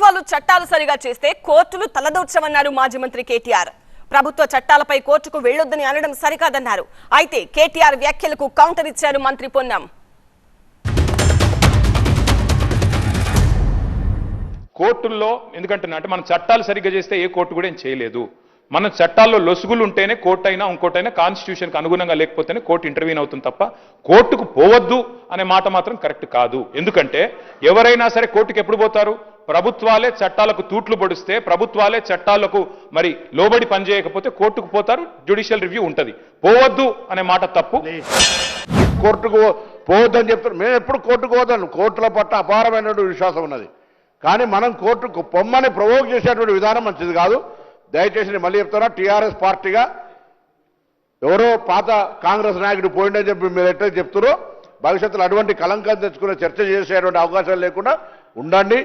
ప్రభుత్వాలు చట్టాలు సరిగా చేస్తే కోర్టులు తలదూర్చమన్నారు మాజీ మంత్రి కేటీఆర్. ప్రభుత్వ చట్టాలపై కోర్టుకు వెళ్లొద్దని అనడం సరికాదన్నారు. అయితే కేటీఆర్ వ్యాఖ్యలకు కౌంటర్ ఇచ్చారు మంత్రి పొన్నం. కోర్టుల్లో ఎందుకంటే మనం చట్టాలు సరిగ్గా చేస్తే ఏ కోర్టు కూడా ఏం చేయలేదు. మన చట్టాల్లో లొసుగులు ఉంటేనే కోర్టు అయినా ఇంకోటైనా కాన్స్టిట్యూషన్కి అనుగుణంగా లేకపోతేనే కోర్టు ఇంటర్వ్యూన్ అవుతుంది తప్ప కోర్టుకు పోవద్దు అనే మాట మాత్రం కరెక్ట్ కాదు. ఎందుకంటే ఎవరైనా సరే కోర్టుకు ఎప్పుడు పోతారు? ప్రభుత్వాలే చట్టాలకు తూట్లు పొడిస్తే, ప్రభుత్వాలే చట్టాలకు మరి లోబడి పనిచేయకపోతే కోర్టుకు పోతారు, జ్యుడిషియల్ రివ్యూ ఉంటుంది. పోవద్దు అనే మాట తప్పు. కోర్టుకు పోవద్దని చెప్తారు. మేము ఎప్పుడు కోర్టుకు పోదాం, కోర్టుల పట్ల అపారమైనటువంటి విశ్వాసం ఉన్నది. కానీ మనం కోర్టుకు పొమ్మని ప్రవోక్ చేసేటువంటి విధానం మంచిది కాదు. దయచేసి నేను మళ్ళీ చెప్తున్నా, టీఆర్ఎస్ పార్టీగా ఎవరో పాత కాంగ్రెస్ నాయకుడు పోయిండని చెప్పి మీరు ఎట్లా చెప్తారో భవిష్యత్తులో అటువంటి కలంకం తెచ్చుకునే చర్చ చేసేటువంటి అవకాశాలు లేకుండా ఉండండి.